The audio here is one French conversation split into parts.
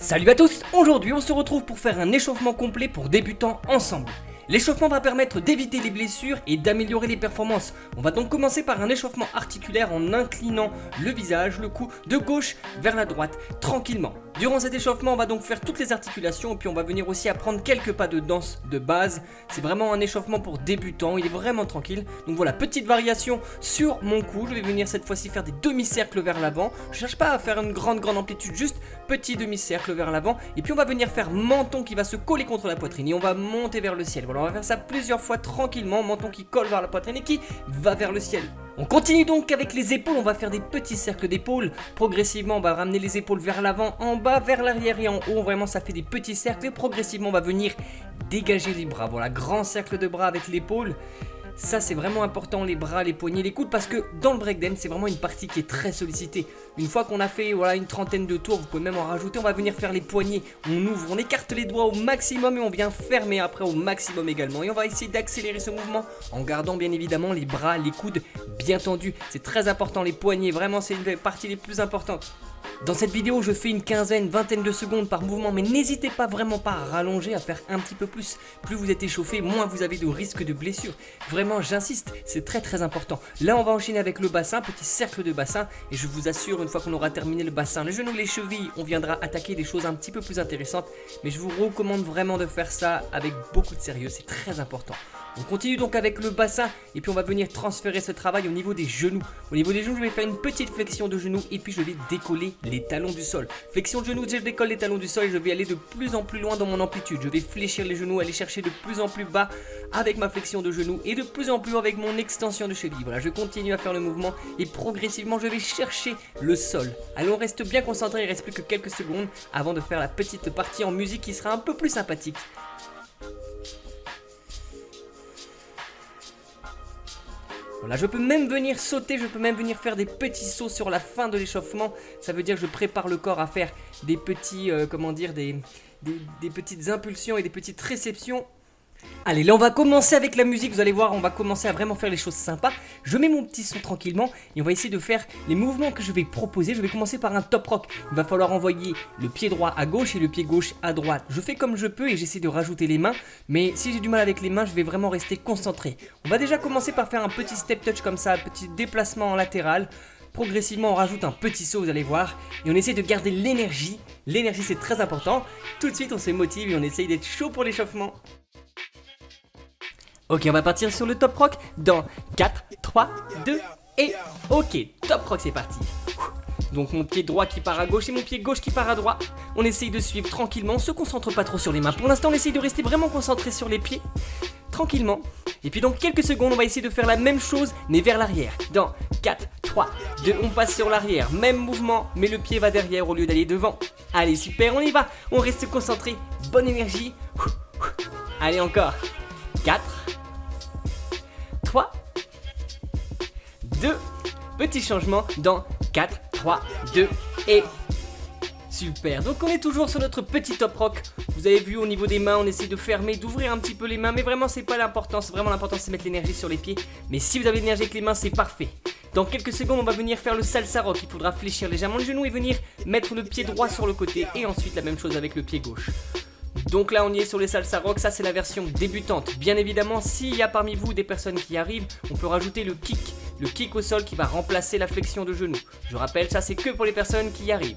Salut à tous, aujourd'hui on se retrouve pour faire un échauffement complet pour débutants ensemble. L'échauffement va permettre d'éviter les blessures et d'améliorer les performances. On va donc commencer par un échauffement articulaire en inclinant le visage, le cou de gauche vers la droite, tranquillement. Durant cet échauffement, on va donc faire toutes les articulations et puis on va venir aussi apprendre quelques pas de danse de base. C'est vraiment un échauffement pour débutants, il est vraiment tranquille. Donc voilà, petite variation sur mon cou. Je vais venir cette fois-ci faire des demi-cercles vers l'avant. Je cherche pas à faire une grande amplitude, juste petit demi-cercle vers l'avant. Et puis on va venir faire menton qui va se coller contre la poitrine et on va monter vers le ciel. Voilà, on va faire ça plusieurs fois tranquillement, menton qui colle vers la poitrine et qui va vers le ciel. On continue donc avec les épaules, on va faire des petits cercles d'épaules. Progressivement, on va ramener les épaules vers l'avant, en bas, vers l'arrière et en haut. Vraiment, ça fait des petits cercles et progressivement, on va venir dégager les bras. Voilà, grand cercle de bras avec l'épaule. Ça c'est vraiment important, les bras, les poignets, les coudes, parce que dans le breakdance c'est vraiment une partie qui est très sollicitée. Une fois qu'on a fait voilà, une trentaine de tours, vous pouvez même en rajouter, on va venir faire les poignets. On ouvre, on écarte les doigts au maximum et on vient fermer après au maximum également. Et on va essayer d'accélérer ce mouvement en gardant bien évidemment les bras, les coudes bien tendus. C'est très important, les poignets, vraiment c'est une des parties les plus importantes. Dans cette vidéo, je fais une quinzaine, vingtaine de secondes par mouvement, mais n'hésitez pas vraiment pas à rallonger, à faire un petit peu plus. Plus vous êtes échauffé, moins vous avez de risque de blessure. Vraiment, j'insiste, c'est très important. Là, on va enchaîner avec le bassin, petit cercle de bassin, et je vous assure, une fois qu'on aura terminé le bassin, les genoux, les chevilles, on viendra attaquer des choses un petit peu plus intéressantes. Mais je vous recommande vraiment de faire ça avec beaucoup de sérieux, c'est très important. On continue donc avec le bassin et puis on va venir transférer ce travail au niveau des genoux. Au niveau des genoux, je vais faire une petite flexion de genoux et puis je vais décoller les talons du sol. Flexion de genoux, je décolle les talons du sol et je vais aller de plus en plus loin dans mon amplitude. Je vais fléchir les genoux, aller chercher de plus en plus bas avec ma flexion de genoux et de plus en plus haut avec mon extension de cheville. Voilà, je continue à faire le mouvement et progressivement je vais chercher le sol. Allez, on reste bien concentré, il reste plus que quelques secondes avant de faire la petite partie en musique qui sera un peu plus sympathique. Voilà, je peux même venir sauter, je peux même venir faire des petits sauts sur la fin de l'échauffement. Ça veut dire que je prépare le corps à faire des petits, des petites impulsions et des petites réceptions. Allez, là on va commencer avec la musique, vous allez voir, on va commencer à vraiment faire les choses sympas. Je mets mon petit son tranquillement et on va essayer de faire les mouvements que je vais proposer. Je vais commencer par un top rock. Il va falloir envoyer le pied droit à gauche et le pied gauche à droite. Je fais comme je peux et j'essaie de rajouter les mains, mais si j'ai du mal avec les mains, je vais vraiment rester concentré. On va déjà commencer par faire un petit step touch comme ça, un petit déplacement en latéral. Progressivement on rajoute un petit saut, vous allez voir, et on essaie de garder l'énergie. L'énergie c'est très important. Tout de suite on se motive et on essaye d'être chaud pour l'échauffement. Ok, on va partir sur le top rock dans 4, 3, 2 et ok, top rock c'est parti. Donc mon pied droit qui part à gauche et mon pied gauche qui part à droite. On essaye de suivre tranquillement, on se concentre pas trop sur les mains. Pour l'instant on essaye de rester vraiment concentré sur les pieds, tranquillement. Et puis dans quelques secondes on va essayer de faire la même chose mais vers l'arrière. Dans 4, 3, 2, on passe sur l'arrière. Même mouvement mais le pied va derrière au lieu d'aller devant. Allez super, on y va, on reste concentré, bonne énergie. Allez encore, 4, 3, 2, petit changement dans 4, 3, 2 et super. Donc on est toujours sur notre petit top rock. Vous avez vu au niveau des mains, on essaie de fermer, d'ouvrir un petit peu les mains, mais vraiment c'est pas l'important, c'est vraiment l'important c'est de mettre l'énergie sur les pieds. Mais si vous avez l'énergie avec les mains, c'est parfait. Dans quelques secondes, on va venir faire le salsa rock. Il faudra fléchir légèrement le genou et venir mettre le pied droit sur le côté et ensuite la même chose avec le pied gauche. Donc là on y est sur les salsa rock, ça c'est la version débutante. Bien évidemment, s'il y a parmi vous des personnes qui arrivent, on peut rajouter le kick au sol qui va remplacer la flexion de genou. Je rappelle, ça c'est que pour les personnes qui y arrivent.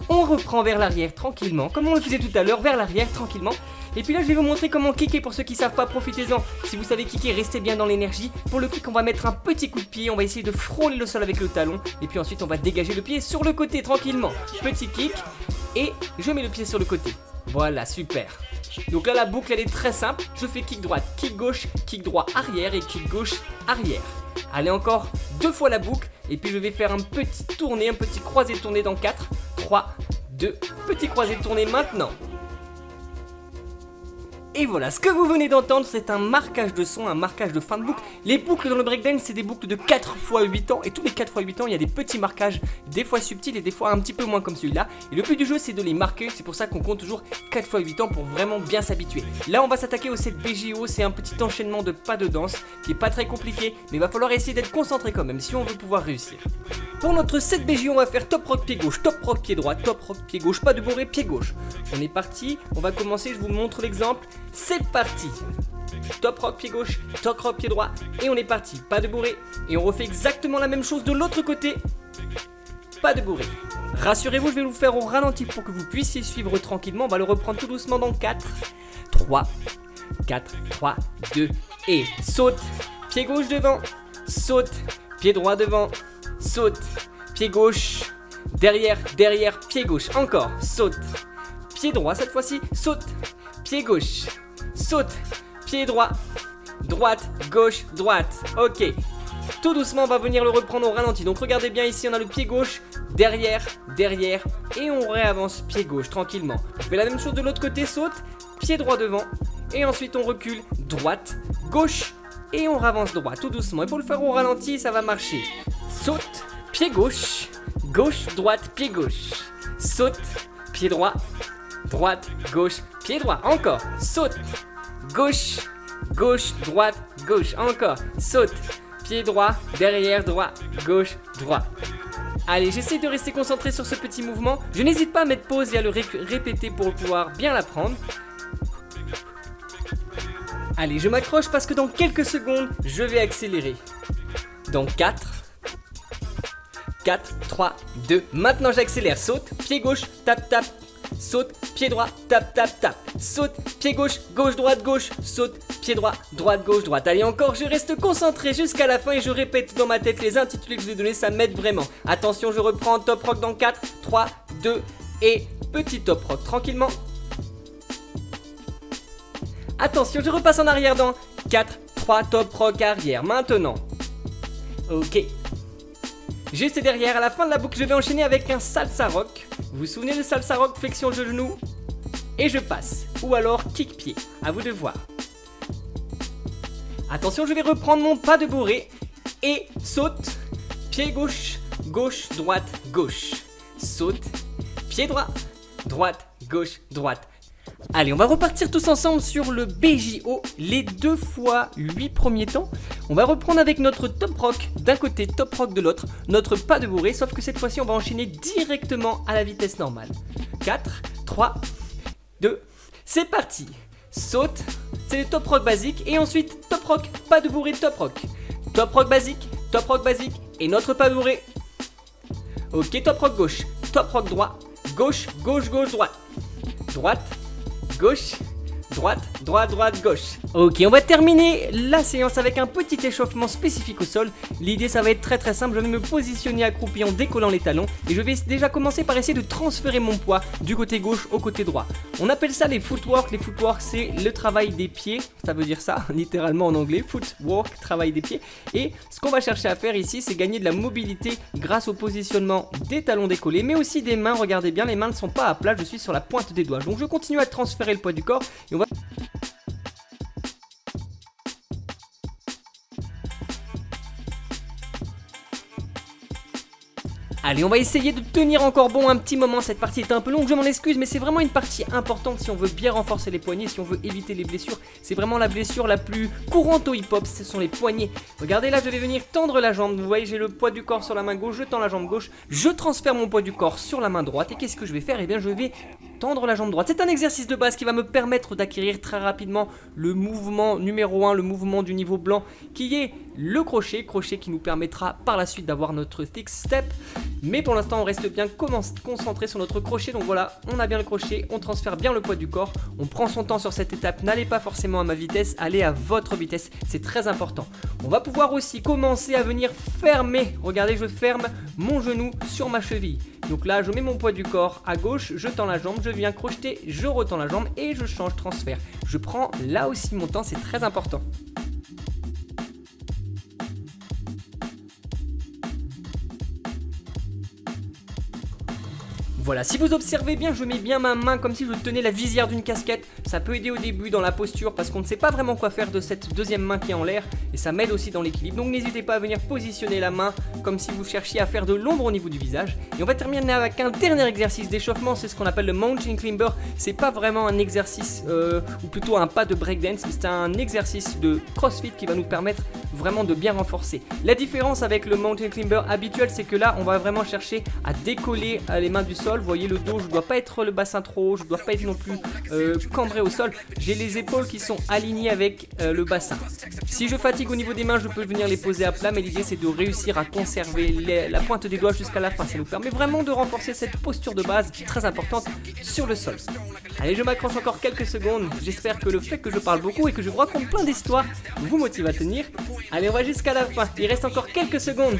On reprend vers l'arrière tranquillement, comme on le faisait tout à l'heure, vers l'arrière tranquillement. Et puis là je vais vous montrer comment kicker pour ceux qui savent pas, profitez-en. Si vous savez kicker, restez bien dans l'énergie. Pour le kick on va mettre un petit coup de pied, on va essayer de frôler le sol avec le talon. Et puis ensuite on va dégager le pied sur le côté tranquillement. Petit kick et je mets le pied sur le côté. Voilà, super. Donc là la boucle elle est très simple, je fais kick droite, kick gauche, kick droit arrière et kick gauche arrière. Allez encore 2 fois la boucle et puis je vais faire un petit tourné, un petit croisé tourné dans 4, 3, 2, petit croisé tourné maintenant. Et voilà, ce que vous venez d'entendre, c'est un marquage de son, un marquage de fin de boucle. Les boucles dans le breakdance, c'est des boucles de 4 x 8 ans. Et tous les 4 x 8 ans, il y a des petits marquages, des fois subtils et des fois un petit peu moins comme celui-là. Et le but du jeu, c'est de les marquer. C'est pour ça qu'on compte toujours 4 x 8 ans pour vraiment bien s'habituer. Là, on va s'attaquer au set BGO. C'est un petit enchaînement de pas de danse qui est pas très compliqué, mais il va falloir essayer d'être concentré quand même si on veut pouvoir réussir. Pour notre set BGO, on va faire top rock pied gauche, top rock pied droit, top rock pied gauche, pas de bourré pied gauche. On est parti, on va commencer, je vous montre l'exemple. C'est parti. Top rock pied gauche, top rock pied droit, et on est parti, pas de bourré. Et on refait exactement la même chose de l'autre côté. Pas de bourré. Rassurez-vous, je vais vous faire au ralenti pour que vous puissiez suivre tranquillement. On va le reprendre tout doucement dans 4, 3, 2 et saute. Pied gauche devant, saute. Pied droit devant, saute. Pied gauche, derrière, pied gauche. Encore, saute. Pied droit cette fois-ci, saute. Pied gauche, saute. Pied droit, droite, gauche, droite. Ok. Tout doucement, on va venir le reprendre au ralenti. Donc regardez bien ici, on a le pied gauche, derrière, et on réavance pied gauche tranquillement. On fait la même chose de l'autre côté, saute, pied droit devant, et ensuite on recule, droite, gauche, et on avance droit, tout doucement. Il faut le faire au ralenti, ça va marcher. Saute, pied gauche, gauche, droite, pied gauche. Saute, pied droit, droite, gauche, pied droit. Encore, saute, gauche, gauche, droite, gauche. Encore, saute. Pied droit, derrière, droit, gauche, droit. Allez, j'essaie de rester concentré sur ce petit mouvement. Je n'hésite pas à mettre pause et à le répéter pour pouvoir bien l'apprendre. Allez, je m'accroche parce que dans quelques secondes, je vais accélérer. Dans 4, 3, 2. Maintenant, j'accélère. Saute, pied gauche, tape, tape. Saute, pied droit, tape, tape, tape. Saute, pied gauche, gauche, droite, saute, pied droit, droite, gauche, droite. Allez encore, je reste concentré jusqu'à la fin et je répète dans ma tête les intitulés que je vous ai donnés, ça m'aide vraiment. Attention, je reprends top rock dans 4, 3, 2 et petit top rock tranquillement. Attention, je repasse en arrière dans 4, 3, top rock arrière. Maintenant, ok. Juste derrière, à la fin de la boucle, je vais enchaîner avec un salsa rock. Vous vous souvenez de salsa rock, flexion de genou et je passe. Ou alors kick pied, à vous de voir. Attention, je vais reprendre mon pas de bourré et saute, pied gauche, gauche, droite, gauche. Saute, pied droit, droite, gauche, droite. Allez, on va repartir tous ensemble sur le BJO, les 2 fois 8 premiers temps. On va reprendre avec notre top rock d'un côté, top rock de l'autre, notre pas de bourré, sauf que cette fois-ci, on va enchaîner directement à la vitesse normale. 4, 3, 2, c'est parti. Saute, c'est le top rock basique, et ensuite top rock, pas de bourré, top rock. Top rock basique, et notre pas de bourré. Ok, top rock gauche, top rock droit, gauche, gauche, gauche, droite. Droite, gauche, droite, droite, droite, gauche. Ok, on va terminer la séance avec un petit échauffement spécifique au sol. L'idée, ça va être très simple. Je vais me positionner accroupi en décollant les talons et je vais déjà commencer par essayer de transférer mon poids du côté gauche au côté droit. On appelle ça les footwork. Les footwork, c'est le travail des pieds. Ça veut dire ça, littéralement en anglais. Footwork, travail des pieds. Et ce qu'on va chercher à faire ici, c'est gagner de la mobilité grâce au positionnement des talons décollés, mais aussi des mains. Regardez bien, les mains ne sont pas à plat. Je suis sur la pointe des doigts. Donc je continue à transférer le poids du corps et on va... Allez, on va essayer de tenir encore bon un petit moment. Cette partie est un peu longue, je m'en excuse, mais c'est vraiment une partie importante si on veut bien renforcer les poignets, si on veut éviter les blessures. C'est vraiment la blessure la plus courante au hip-hop, ce sont les poignets. Regardez là, je vais venir tendre la jambe. Vous voyez, j'ai le poids du corps sur la main gauche, je tends la jambe gauche, je transfère mon poids du corps sur la main droite. Et qu'est-ce que je vais faire? Eh bien, je vais tendre la jambe droite. C'est un exercice de base qui va me permettre d'acquérir très rapidement le mouvement numéro 1, le mouvement du niveau blanc, qui est le crochet qui nous permettra par la suite d'avoir notre stick step. Mais pour l'instant, on reste bien concentré sur notre crochet. Donc voilà, on a bien le crochet, on transfère bien le poids du corps. On prend son temps sur cette étape. N'allez pas forcément à ma vitesse, allez à votre vitesse. C'est très important. On va pouvoir aussi commencer à venir fermer. Regardez, je ferme mon genou sur ma cheville. Donc là, je mets mon poids du corps à gauche, je tends la jambe, je viens crocheter, je retends la jambe et je change transfert. Je prends là aussi mon temps, c'est très important. Voilà, si vous observez bien, je mets bien ma main comme si je tenais la visière d'une casquette. Ça peut aider au début dans la posture parce qu'on ne sait pas vraiment quoi faire de cette deuxième main qui est en l'air et ça m'aide aussi dans l'équilibre. Donc n'hésitez pas à venir positionner la main comme si vous cherchiez à faire de l'ombre au niveau du visage. Et on va terminer avec un dernier exercice d'échauffement, c'est ce qu'on appelle le mountain climber. C'est pas vraiment un exercice ou plutôt un pas de breakdance, mais c'est un exercice de crossfit qui va nous permettre vraiment de bien renforcer. La différence avec le mountain climber habituel, c'est que là on va vraiment chercher à décoller les mains du sol. Vous voyez le dos, je dois pas être le bassin trop haut, je dois pas être non plus cambré au sol. J'ai les épaules qui sont alignées avec le bassin. Si je fatigue au niveau des mains, je peux venir les poser à plat, mais l'idée c'est de réussir à conserver la pointe des doigts jusqu'à la fin. Ça nous permet vraiment de renforcer cette posture de base très importante sur le sol. Allez, je m'accroche encore quelques secondes. J'espère que le fait que je parle beaucoup et que je vous raconte plein d'histoires vous motive à tenir. Allez, on va jusqu'à la fin. Il reste encore quelques secondes.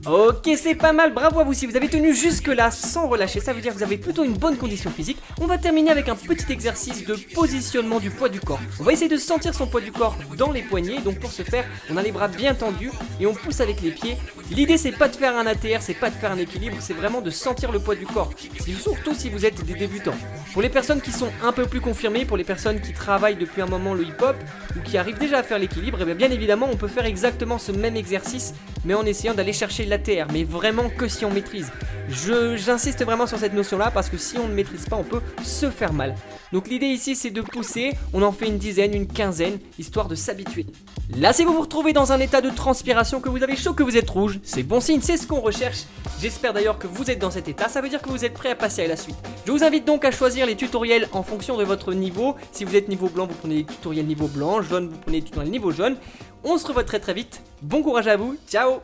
Ok, c'est pas mal, bravo à vous. Si vous avez tenu jusque là sans relâcher, ça veut dire que vous avez plutôt une bonne condition physique. On va terminer avec un petit exercice de positionnement du poids du corps. On va essayer de sentir son poids du corps dans les poignets. Donc pour ce faire, on a les bras bien tendus et on pousse avec les pieds. L'idée c'est pas de faire un ATR, c'est pas de faire un équilibre, c'est vraiment de sentir le poids du corps. Surtout si vous êtes des débutants. Pour les personnes qui sont un peu plus confirmées, pour les personnes qui travaillent depuis un moment le hip-hop ou qui arrivent déjà à faire l'équilibre, et bien évidemment on peut faire exactement ce même exercice mais en essayant d'aller chercher l'ATR, mais vraiment que si on maîtrise. J'insiste vraiment sur cette notion là parce que si on ne maîtrise pas on peut se faire mal. Donc l'idée ici c'est de pousser, on en fait une dizaine, une quinzaine, histoire de s'habituer. Là si vous vous retrouvez dans un état de transpiration, que vous avez chaud, que vous êtes rouge, c'est bon signe, c'est ce qu'on recherche. J'espère d'ailleurs que vous êtes dans cet état, ça veut dire que vous êtes prêt à passer à la suite. Je vous invite donc à choisir les tutoriels en fonction de votre niveau. Si vous êtes niveau blanc, vous prenez les tutoriels niveau blanc, jaune, vous prenez les tutoriels niveau jaune. On se revoit très vite, bon courage à vous, ciao.